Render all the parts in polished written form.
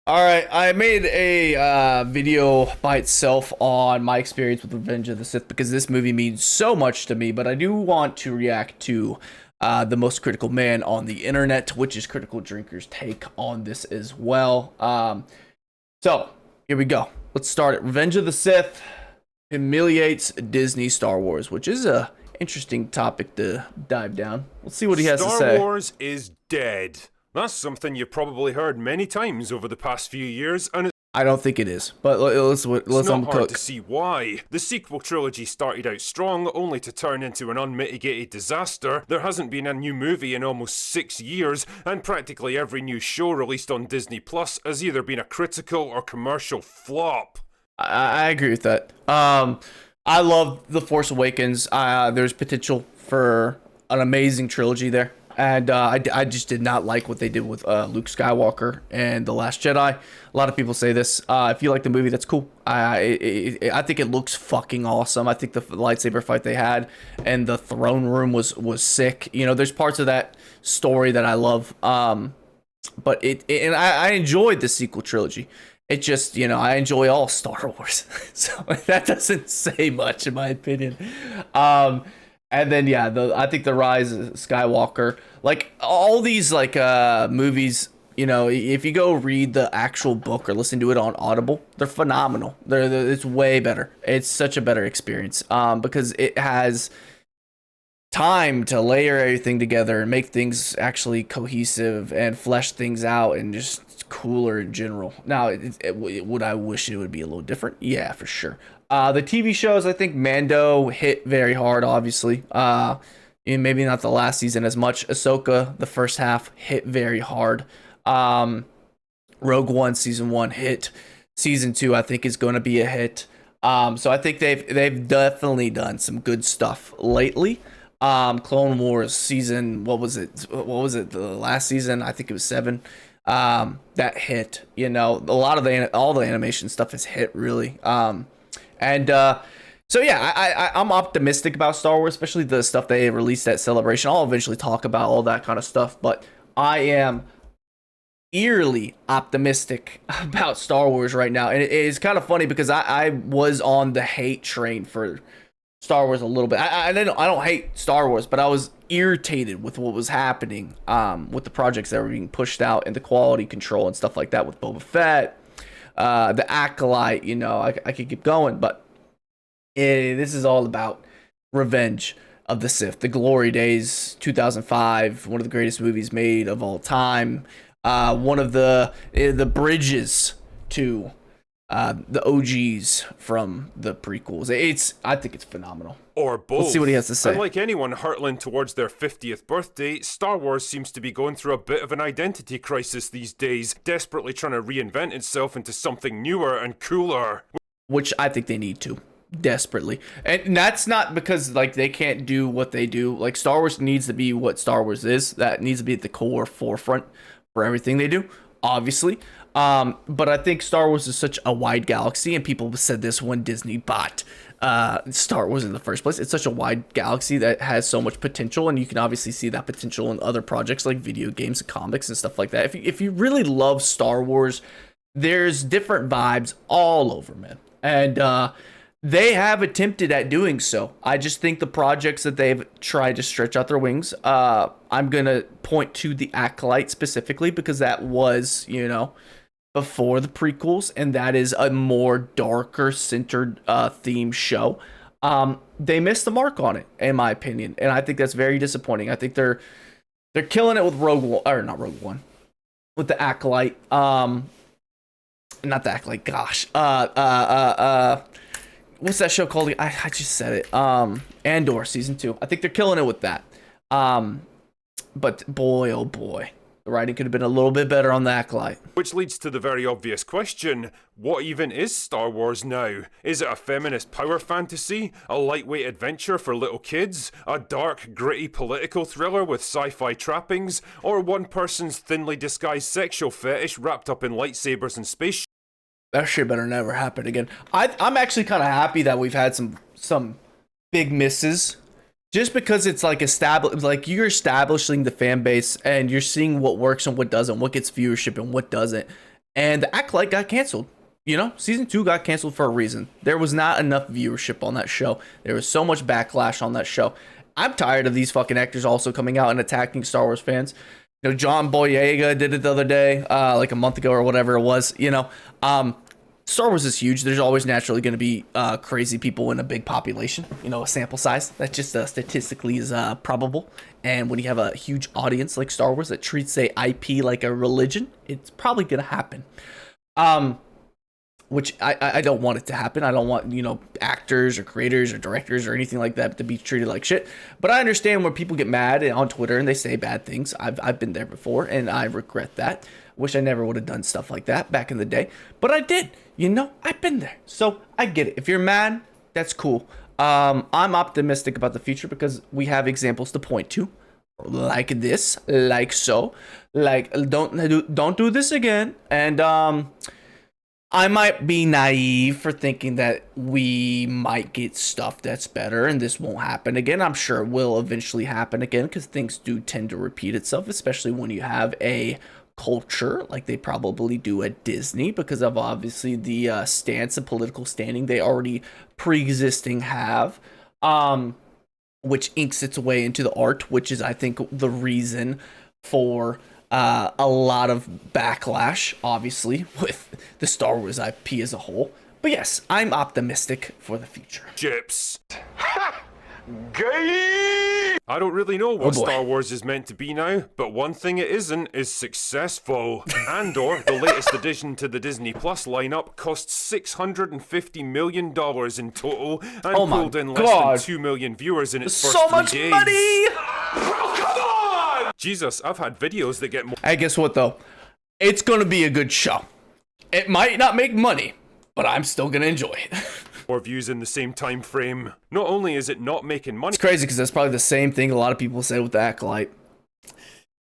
All right, I made a video by itself on my experience with Revenge of the Sith because this movie means so much to me. But I do want to react to the most critical man on the internet, which is Critical Drinker's take on this as well. So here we go. Let's start it. Revenge of the Sith humiliates Disney Star Wars, which is a interesting topic to dive down. Let's see what he has to say. Star Wars is dead. That's something you've probably heard many times over the past few years, and I don't think it is, but let's it's not hard uncook. to see why. The sequel trilogy started out strong, only to turn into an unmitigated disaster. There hasn't been a new movie in almost 6 years, and practically every new show released on Disney Plus has either been a critical or commercial flop. I agree with that. I love The Force Awakens. There's potential for an amazing trilogy there. And I just did not like what they did with Luke Skywalker and The Last Jedi. A lot of people say this. If you like the movie, that's cool. I think it looks fucking awesome. I think the lightsaber fight they had and the throne room was sick. You know, there's parts of that story that I love. But I enjoyed the sequel trilogy. It just, you know, I enjoy all Star Wars. So that doesn't say much in my opinion. And then yeah, I think the Rise of Skywalker, like all these like movies, you know, if you go read the actual book or listen to it on Audible, they're phenomenal. It's way better. It's such a better experience because it has time to layer everything together and make things actually cohesive and flesh things out and just cooler in general. Now, would I wish it would be a little different? Yeah, for sure. The TV shows, I think Mando hit very hard, obviously. And maybe not the last season as much. Ahsoka, the first half, hit very hard. Rogue One, season 1 hit. Season 2, I think, is going to be a hit. So I think they've definitely done some good stuff lately. Clone Wars season, what was it? The last season? I think it was 7. That hit. You know, a lot of all the animation stuff has hit really. So yeah, I'm optimistic about Star Wars, especially the stuff they released at Celebration. I'll eventually talk about all that kind of stuff, but I am eerily optimistic about Star Wars right now. And it is kind of funny because I was on the hate train for Star Wars a little bit. I don't hate Star Wars, but I was irritated with what was happening with the projects that were being pushed out and the quality control and stuff like that with Boba Fett. The Acolyte, you know, I could keep going, but this is all about Revenge of the Sith, the glory days, 2005, one of the greatest movies made of all time, one of the bridges to the OGs from the prequels. I think it's phenomenal. Or both. Let's see what he has to say. Unlike anyone hurtling towards their 50th birthday, Star Wars seems to be going through a bit of an identity crisis these days, desperately trying to reinvent itself into something newer and cooler. Which I think they need to. Desperately. And that's not because like they can't do what they do. Like Star Wars needs to be what Star Wars is. That needs to be at the core forefront for everything they do, obviously. But I think Star Wars is such a wide galaxy, and people said this when Disney bought Star Wars in the first place. It's such a wide galaxy that has so much potential, and you can obviously see that potential in other projects like video games and comics and stuff like that. If you really love Star Wars, there's different vibes all over, man. And they have attempted at doing so. I just think the projects that they've tried to stretch out their wings, I'm going to point to The Acolyte specifically because that was, you know, before the prequels, and that is a more darker centered theme show. They missed the mark on it, in my opinion, and I think that's very disappointing. I think they're killing it with not Rogue One, with The Acolyte. Not The Acolyte, gosh. What's that show called? I just said it. Andor season 2. I think they're killing it with that. But boy, oh boy, the writing could have been a little bit better on The Acolyte. Which leads to the very obvious question, what even is Star Wars now? Is it a feminist power fantasy? A lightweight adventure for little kids? A dark, gritty political thriller with sci-fi trappings? Or one person's thinly disguised sexual fetish wrapped up in lightsabers and space? That shit better never happen again. I'm actually kind of happy that we've had some big misses. Just because it's like like you're establishing the fan base and you're seeing what works and what doesn't, what gets viewership and what doesn't. And the Acolyte got canceled. You know, season 2 got canceled for a reason. There was not enough viewership on that show. There was so much backlash on that show. I'm tired of these fucking actors also coming out and attacking Star Wars fans. You know, John Boyega did it the other day, like a month ago or whatever it was. You know, Star Wars is huge. There's always naturally going to be crazy people in a big population. You know, a sample size that just statistically is probable. And when you have a huge audience like Star Wars that treats, say, IP like a religion, it's probably going to happen. Which I don't want it to happen. I don't want, you know, actors or creators or directors or anything like that to be treated like shit. But I understand when people get mad on Twitter and they say bad things. I've been there before, and I regret that. Wish I never would have done stuff like that back in the day. But I did. You know, I've been there. So I get it. If you're mad, that's cool. I'm optimistic about the future because we have examples to point to. Like this, like so. Like, don't do this again. And I might be naive for thinking that we might get stuff that's better and this won't happen again. I'm sure it will eventually happen again because things do tend to repeat itself, especially when you have a culture like they probably do at Disney because of obviously the stance and political standing they already pre-existing have, which inks its way into the art, which is, I think, the reason for a lot of backlash, obviously, with the Star Wars IP as a whole. But yes, I'm optimistic for the future. Chips. Gay! I don't really know what Star Wars is meant to be now, but one thing it isn't is successful. Andor, the latest addition to the Disney Plus lineup, cost $650 million in total and pulled in less than 2 million viewers in its first 3 days. So much money! Oh, come on! Jesus, I've had videos that get more. Hey, guess what though? It's gonna be a good show. It might not make money, but I'm still gonna enjoy it. More views in the same time frame. Not only is it not making money, it's crazy because that's probably the same thing a lot of people say with the Acolyte.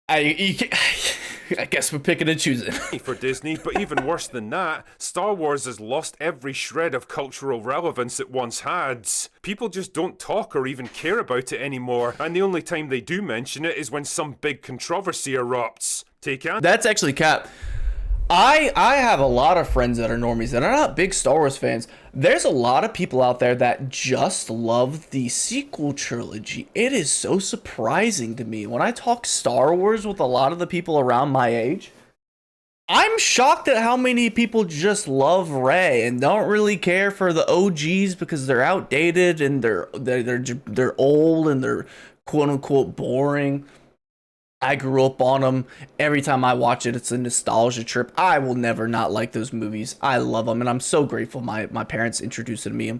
I guess we're picking and choosing for Disney, but even worse than that, Star Wars has lost every shred of cultural relevance it once had. People just don't talk or even care about it anymore, and the only time they do mention it is when some big controversy erupts. That's actually cap. I have a lot of friends that are normies that are not big Star Wars fans. There's a lot of people out there that just love the sequel trilogy. It is so surprising to me. When I talk Star Wars with a lot of the people around my age, I'm shocked at how many people just love Rey and don't really care for the OGs because they're outdated and they're old and they're quote unquote boring. I grew up on them. Every time I watch it, it's a nostalgia trip. I will never not like those movies. I love them, and I'm so grateful my parents introduced me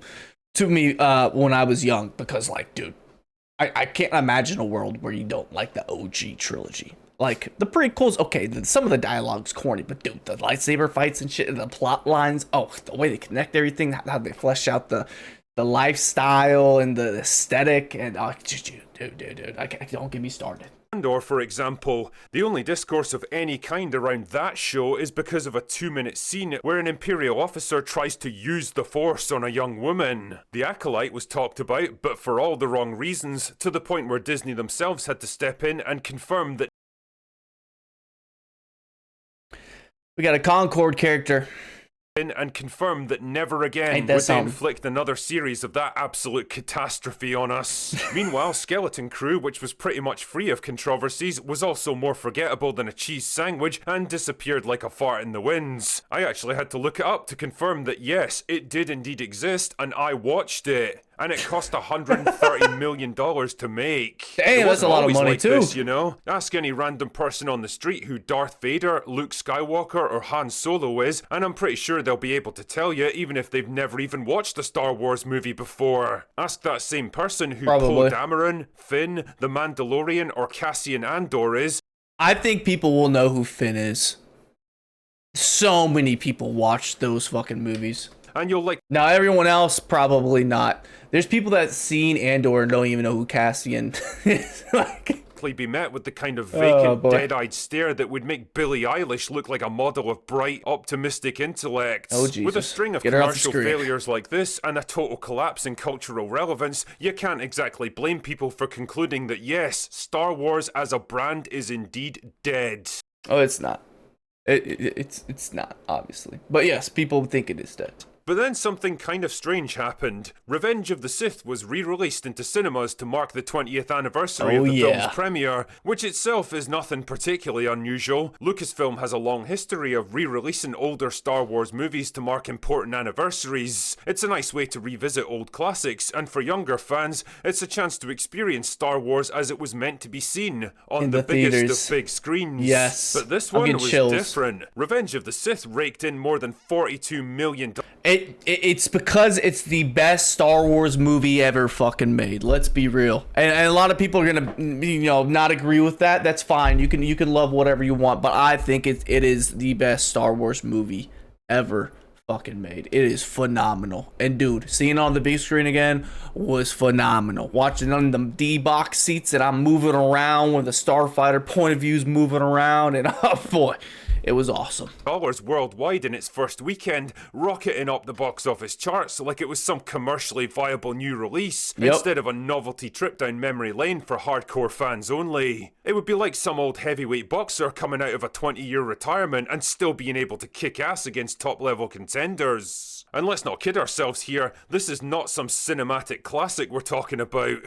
when I was young because, like, dude, I can't imagine a world where you don't like the OG trilogy. Like, the prequels, okay, some of the dialogue's corny, but dude, the lightsaber fights and shit, and the plot lines, oh, the way they connect everything, how they flesh out the lifestyle and the aesthetic, and dude, don't get me started. Andor, for example, the only discourse of any kind around that show is because of a 2-minute scene where an Imperial officer tries to use the Force on a young woman. The Acolyte was talked about, but for all the wrong reasons, to the point where Disney themselves had to step in and confirm that. We got a Concord character. And confirm that never again would they inflict another series of that absolute catastrophe on us. Meanwhile, Skeleton Crew, which was pretty much free of controversies, was also more forgettable than a cheese sandwich and disappeared like a fart in the winds. I actually had to look it up to confirm that yes, it did indeed exist and I watched it. And it cost $130 million to make. Damn, that's a lot of money too. This, you know? Ask any random person on the street who Darth Vader, Luke Skywalker, or Han Solo is, and I'm pretty sure they'll be able to tell you, even if they've never even watched a Star Wars movie before. Ask that same person who Poe Dameron, Finn, The Mandalorian, or Cassian Andor is. I think people will know who Finn is. So many people watch those fucking movies. And you'll like. Now everyone else probably not. There's people that seen Andor and don't even know who Cassian is. Be met with the kind of vacant, dead-eyed stare that would make Billie Eilish look like a model of bright, optimistic intellect. Oh, Jesus. With a string of commercial failures like this and a total collapse in cultural relevance, you can't exactly blame people for concluding that yes, Star Wars as a brand is indeed dead. Oh, it's not. It's not, obviously, but yes, people think it is dead. But then something kind of strange happened. Revenge of the Sith was re-released into cinemas to mark the 20th anniversary of the film's premiere, which itself is nothing particularly unusual. Lucasfilm has a long history of re-releasing older Star Wars movies to mark important anniversaries. It's a nice way to revisit old classics, and for younger fans, it's a chance to experience Star Wars as it was meant to be seen, on the biggest of big screens. Yes. But this one was different. Revenge of the Sith raked in more than $42 million. It's because it's the best Star Wars movie ever fucking made. Let's be real. And a lot of people are gonna, not agree with that. That's fine. You can love whatever you want, but I think it is the best Star Wars movie ever fucking made. It is phenomenal. And dude, seeing it on the big screen again was phenomenal. Watching on the D-box seats and I'm moving around with the Starfighter point of views moving around, and oh boy, it was awesome. Dollars worldwide in its first weekend, rocketing up the box office charts like it was some commercially viable new release, instead of a novelty trip down memory lane for hardcore fans only. It would be like some old heavyweight boxer coming out of a 20-year retirement and still being able to kick ass against top-level contenders. And let's not kid ourselves here, this is not some cinematic classic we're talking about.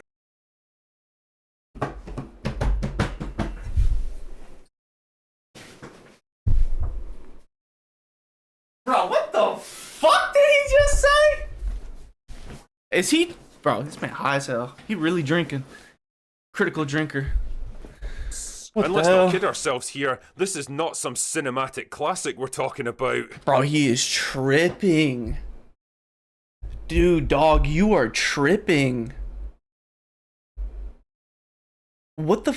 Bro, what the fuck did he just say? Is he... Bro, this man high as hell. He really drinking. Critical drinker. And let's not kid ourselves here, this is not some cinematic classic we're talking about. Bro, he is tripping. Dude, dog, you are tripping. What the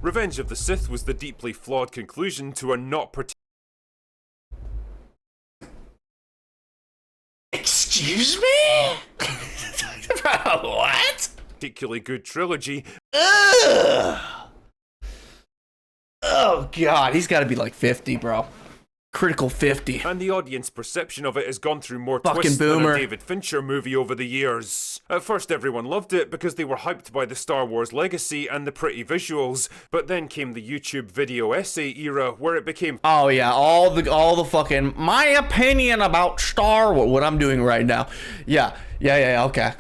Revenge of the Sith was the deeply flawed conclusion to a not Excuse me? Bro, what? particularly good trilogy. Ugh. Oh god, he's gotta be like 50, bro. Critical 50. And the audience perception of it has gone through more Fucking twists boomer. than a David Fincher movie over the years. At first everyone loved it because they were hyped by the Star Wars legacy and the pretty visuals, but then came the YouTube video essay era where it became Oh yeah, all the fucking my opinion about Star Wars, what I'm doing right now. Yeah,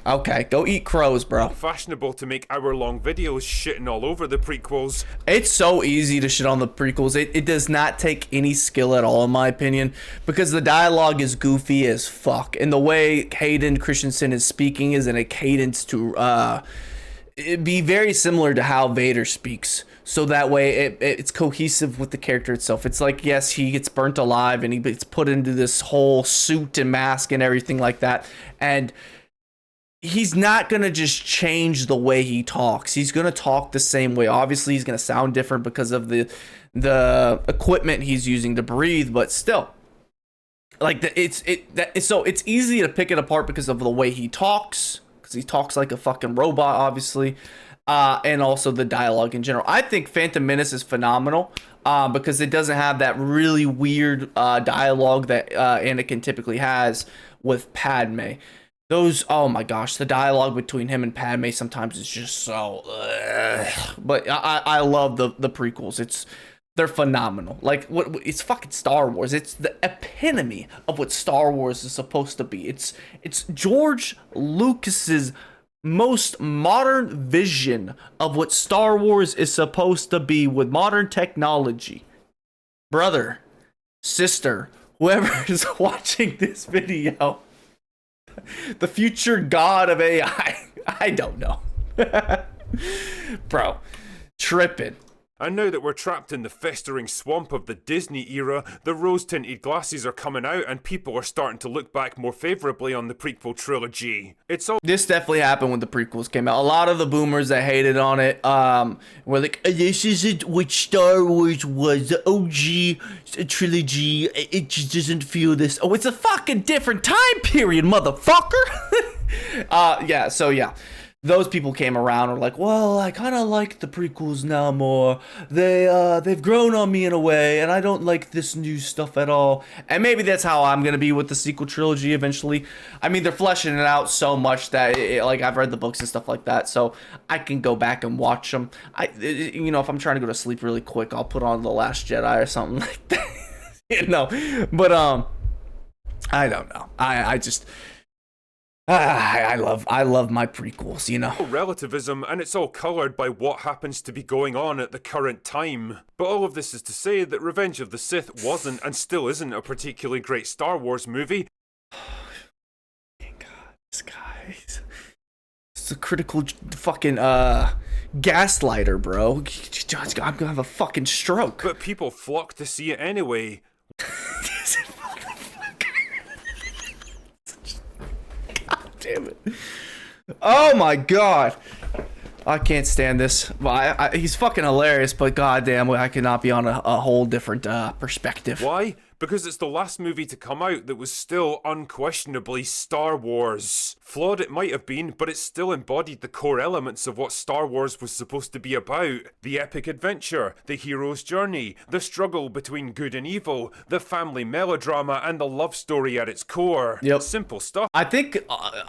okay. Go eat crows, bro. fashionable to make hour-long videos shitting all over the prequels. It's so easy to shit on the prequels. It does not take any skill at all, in my opinion, because the dialogue is goofy as fuck, and the way Hayden Christensen is speaking is in a cadence to it'd be very similar to how Vader speaks. So that way it's cohesive with the character itself. It's like, yes, he gets burnt alive and he gets put into this whole suit and mask and everything like that. And he's not going to just change the way he talks. He's going to talk the same way. Obviously, he's going to sound different because of the equipment he's using to breathe, but still. Like it's easy to pick it apart because of the way he talks, because he talks like a fucking robot, obviously. And also the dialogue in general. I think Phantom Menace is phenomenal because it doesn't have that really weird dialogue that Anakin typically has with Padme. Those, oh my gosh, the dialogue between him and Padme sometimes is just so... But I love the prequels. They're phenomenal. Like, it's fucking Star Wars. It's the epitome of what Star Wars is supposed to be. It's George Lucas's most modern vision of what Star Wars is supposed to be with modern technology. Brother, sister, whoever is watching this video, the future god of AI, I don't know. Bro, tripping. And now that we're trapped in the festering swamp of the Disney era, the rose-tinted glasses are coming out and people are starting to look back more favourably on the prequel trilogy. This definitely happened when the prequels came out. A lot of the boomers that hated on it were like, this isn't what Star Wars was, the OG trilogy, it just doesn't feel this. Oh, it's a fucking different time period, motherfucker! Yeah. those people came around and were like, well, I kind of like the prequels now more. They've grown on me in a way, and I don't like this new stuff at all. And maybe that's how I'm gonna be with the sequel trilogy eventually. I mean, they're fleshing it out so much that like I've read the books and stuff like that, so I can go back and watch them. If I'm trying to go to sleep really quick, I'll put on The Last Jedi or something like that. But I don't know. I just. I love my prequels, Relativism, and it's all coloured by what happens to be going on at the current time. But all of this is to say that Revenge of the Sith wasn't and still isn't a particularly great Star Wars movie. God, this guy, it's a critical fucking gaslighter, bro. I'm gonna have a fucking stroke. But people flock to see it anyway. Damn it. Oh my god. I can't stand this. Well, he's fucking hilarious, but goddamn, I cannot be on a whole different perspective. Why? Because it's the last movie to come out that was still unquestionably Star Wars. Flawed it might have been, but it still embodied the core elements of what Star Wars was supposed to be about. The epic adventure, the hero's journey, the struggle between good and evil, the family melodrama, and the love story at its core. Yep. Simple stuff. I think,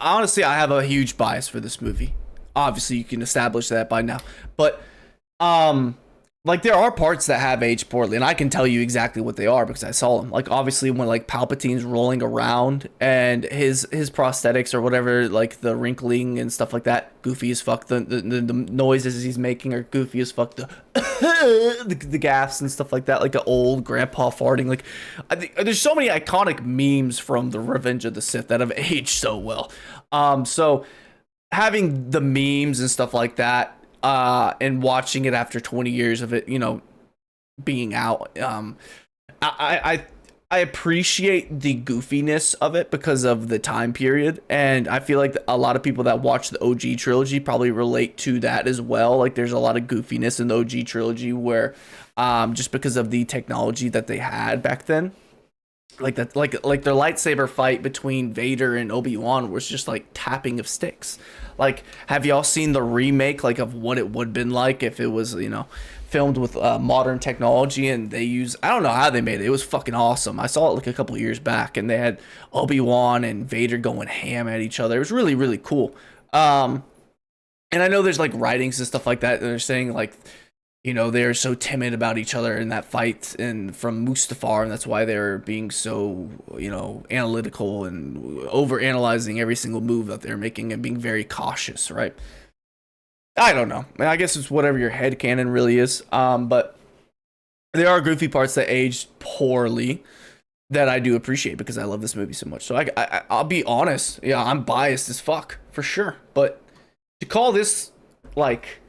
honestly, I have a huge bias for this movie. Obviously, you can establish that by now. But, like, there are parts that have aged poorly, and I can tell you exactly what they are because I saw them. Like, obviously, when, like, Palpatine's rolling around and his prosthetics or whatever, like, the wrinkling and stuff like that, goofy as fuck. The noises he's making are goofy as fuck. The gaffs and stuff like that, like an old grandpa farting. Like, I think there's so many iconic memes from the Revenge of the Sith that have aged so well. So having the memes and stuff like that, and watching it after 20 years of it, being out, I appreciate the goofiness of it because of the time period, and I feel like a lot of people that watch the OG trilogy probably relate to that as well. Like, there's a lot of goofiness in the OG trilogy where, just because of the technology that they had back then. Like that, like their lightsaber fight between Vader and Obi-Wan was just like tapping of sticks. Like, have y'all seen the remake, like, of what it would have been like if it was, filmed with modern technology and they use, I don't know how they made it. It was fucking awesome. I saw it like a couple of years back and they had Obi-Wan and Vader going ham at each other. It was really, really cool. And I know there's like writings and stuff like that. They're saying like, they're so timid about each other in that fight and from Mustafar, and that's why they're being so, analytical and over analyzing every single move that they're making and being very cautious, right? I don't know. I guess it's whatever your headcanon really is. But there are goofy parts that aged poorly that I do appreciate because I love this movie so much. So I'll be honest. Yeah, I'm biased as fuck for sure. But to call this like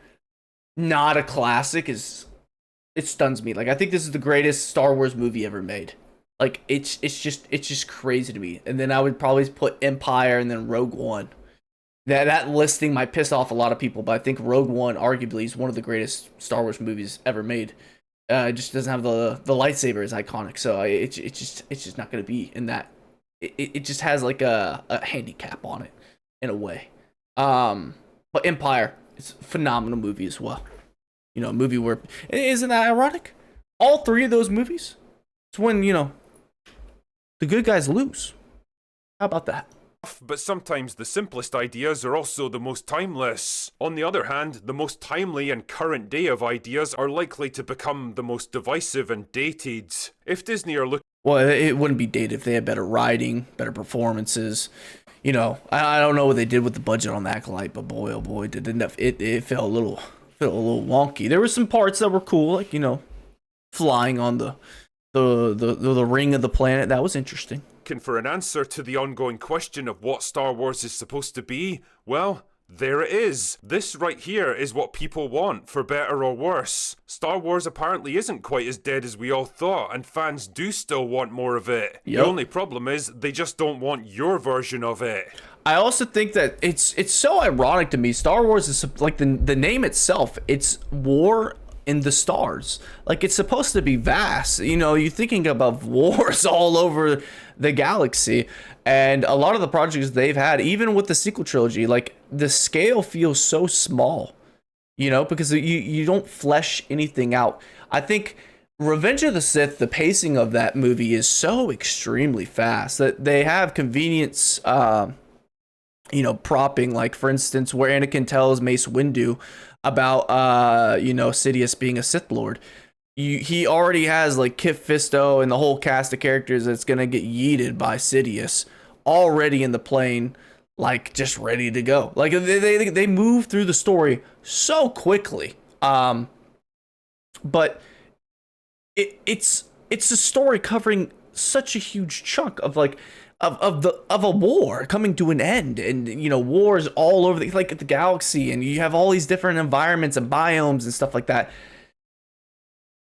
not a classic it stuns me. Like, I think this is the greatest Star Wars movie ever made. Like, it's just crazy to me. And then I would probably put Empire and then Rogue One. That listing might piss off a lot of people, but I think Rogue One arguably is one of the greatest Star Wars movies ever made. It just doesn't have the lightsaber is iconic, so it's just not going to be in that. It just has like a handicap on it in a way. But Empire, it's a phenomenal movie as well. A movie where, isn't that ironic? All three of those movies, it's when, the good guys lose. How about that? But sometimes the simplest ideas are also the most timeless. On the other hand, the most timely and current day of ideas are likely to become the most divisive and dated. If Disney are looking... Well, it wouldn't be dated if they had better writing, better performances. I don't know what they did with the budget on the Acolyte, but boy, oh boy, it felt a little wonky. There were some parts that were cool, like, flying on the ring of the planet. That was interesting. For an answer to the ongoing question of what Star Wars is supposed to be, well, there it is. This right here is what people want, for better or worse. Star Wars apparently isn't quite as dead as we all thought, and fans do still want more of it. Yep. The only problem is they just don't want your version of it. I also think that it's so ironic to me. Star Wars is like the name itself. It's war in the stars. Like, it's supposed to be vast. You're thinking about wars all over the galaxy, and a lot of the projects they've had, even with the sequel trilogy, like the scale feels so small, you know, because you don't flesh anything out. I think Revenge of the Sith, the pacing of that movie is so extremely fast that they have convenience, you know, propping, like for instance, where Anakin tells Mace Windu about, you know, Sidious being a Sith Lord. He already has like Kit Fisto and the whole cast of characters that's gonna get yeeted by Sidious already in the plane, like just ready to go. Like they move through the story so quickly. But it's a story covering such a huge chunk of like of a war coming to an end, and you know, wars all over the galaxy, and you have all these different environments and biomes and stuff like that.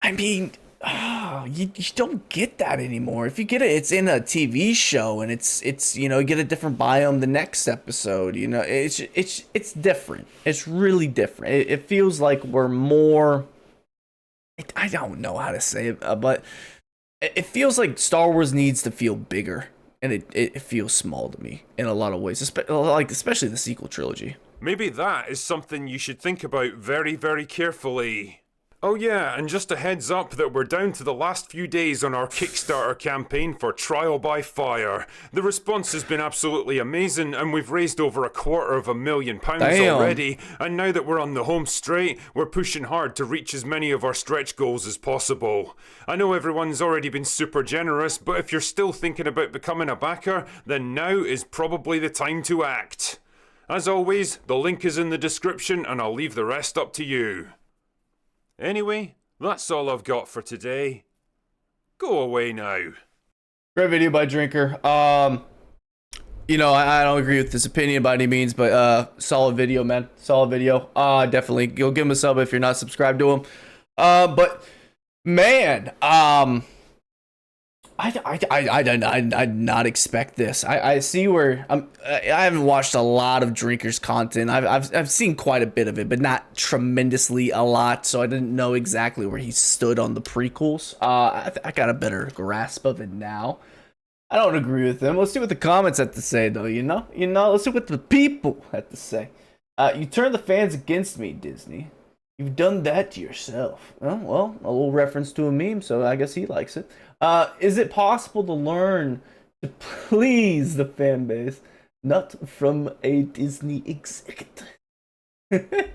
I mean, you don't get that anymore. If you get it, it's in a TV show, and it's you know, you get a different biome the next episode. You know, it's different. It's really different. It feels like we're more. I don't know how to say it, but it feels like Star Wars needs to feel bigger, and it feels small to me in a lot of ways, especially the sequel trilogy. Maybe that is something you should think about very, very carefully. Oh yeah, and just a heads up that we're down to the last few days on our Kickstarter campaign for Trial by Fire. The response has been absolutely amazing, and we've raised over £250,000 already, and now that we're on the home straight, we're pushing hard to reach as many of our stretch goals as possible. I know everyone's already been super generous, but if you're still thinking about becoming a backer, then now is probably the time to act. As always, the link is in the description, and I'll leave the rest up to you. Anyway, that's all I've got for today. Go away now. Great video by Drinker. You know, I don't agree with this opinion by any means, but solid video, man. Solid video. Definitely go give him a sub if you're not subscribed to him. But man, I did not expect this. I see where I haven't watched a lot of Drinker's content. I've seen quite a bit of it, but not tremendously a lot. So I didn't know exactly where he stood on the prequels. I got a better grasp of it now. I don't agree with him. Let's see what the comments have to say, though. You know. Let's see what the people have to say. You turn the fans against me, Disney. You've done that to yourself. Oh, well, a little reference to a meme, so I guess he likes it. Is it possible to learn to please the fan base, not from a Disney executive? Second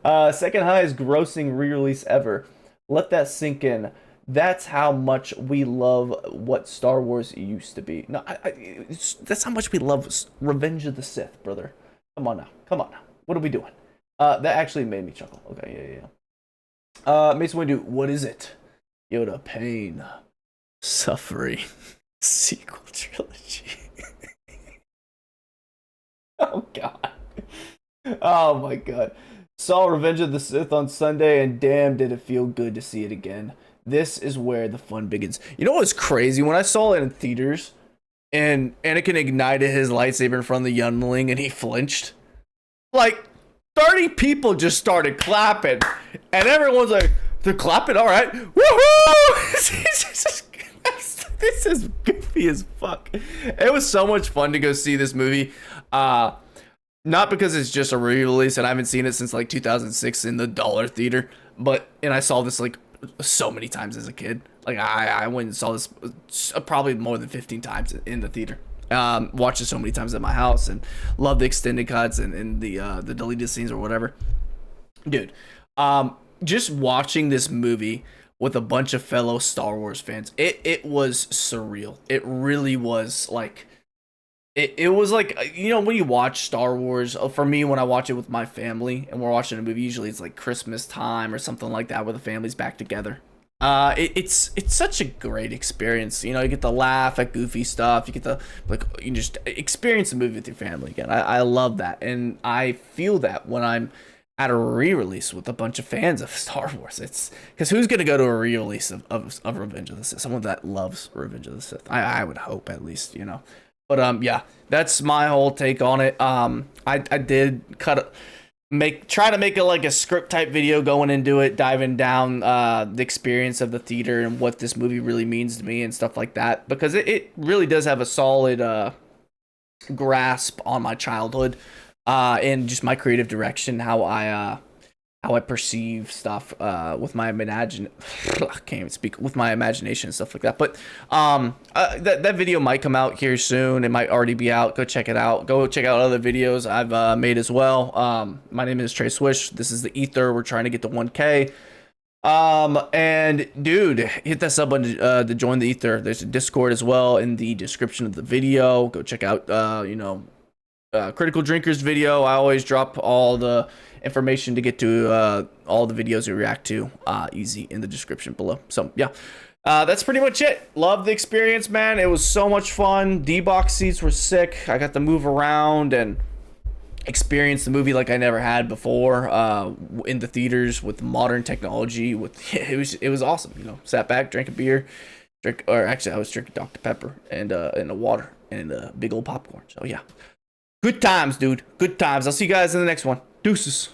highest grossing re-release ever. Let that sink in. That's how much we love what Star Wars used to be. No, that's how much we love Revenge of the Sith, brother. Come on now. What are we doing? That actually made me chuckle. Okay, yeah. Mason Windu, what is it? Yoda, pain, suffering, sequel trilogy. Oh god. Oh my god. Saw Revenge of the Sith on Sunday, and damn did it feel good to see it again. This is where the fun begins. You know what's crazy? When I saw it in theaters, and Anakin ignited his lightsaber in front of the youngling, and he flinched, like 30 people just started clapping, and everyone's like, they're clapping, all right, woohoo! This is goofy as fuck. It was so much fun to go see this movie. Not because it's just a re-release, and I haven't seen it since like 2006 in the dollar theater, and I saw this like so many times as a kid. Like I went and saw this probably more than 15 times in the theater. Watched it so many times at my house, and loved the extended cuts and the deleted scenes or whatever. Dude, just watching this movie with a bunch of fellow Star Wars fans, it was surreal. It really was like, it was like, you know, when you watch Star Wars, for me, when I watch it with my family and we're watching a movie, usually it's like Christmas time or something like that where the family's back together. It's such a great experience. You know, you get to laugh at goofy stuff. You get to, like, you just experience the movie with your family again. I love that, and I feel that when I'm at a re-release with a bunch of fans of Star Wars. It's because who's gonna go to a re-release of Revenge of the Sith? Someone that loves Revenge of the Sith. I would hope, at least, you know. But yeah, that's my whole take on it. I did try to make it like a script type video going into it, diving down the experience of the theater and what this movie really means to me and stuff like that, because it really does have a solid grasp on my childhood. and just my creative direction, how I perceive stuff with my I can't even speak, with my imagination and stuff like that. But that video might come out here soon. It might already be out. Go check it out. Go check out other videos I've made as well. My name is Trey Swish. This is the Ether. We're trying to get to 1K. And dude, hit that sub button to join the Ether. There's a Discord as well in the description of the video. Go check out Critical Drinkers video. I always drop all the information to get to all the videos we react to easy in the description below. So yeah, that's pretty much it. Love the experience, man. It was so much fun. D-box seats were sick. I got to move around and experience the movie like I never had before in the theaters with modern technology. It was awesome. You know, sat back, drank a beer, I was drinking Dr. Pepper and a water and a big old popcorn. So yeah, good times, dude. Good times. I'll see you guys in the next one. Deuces.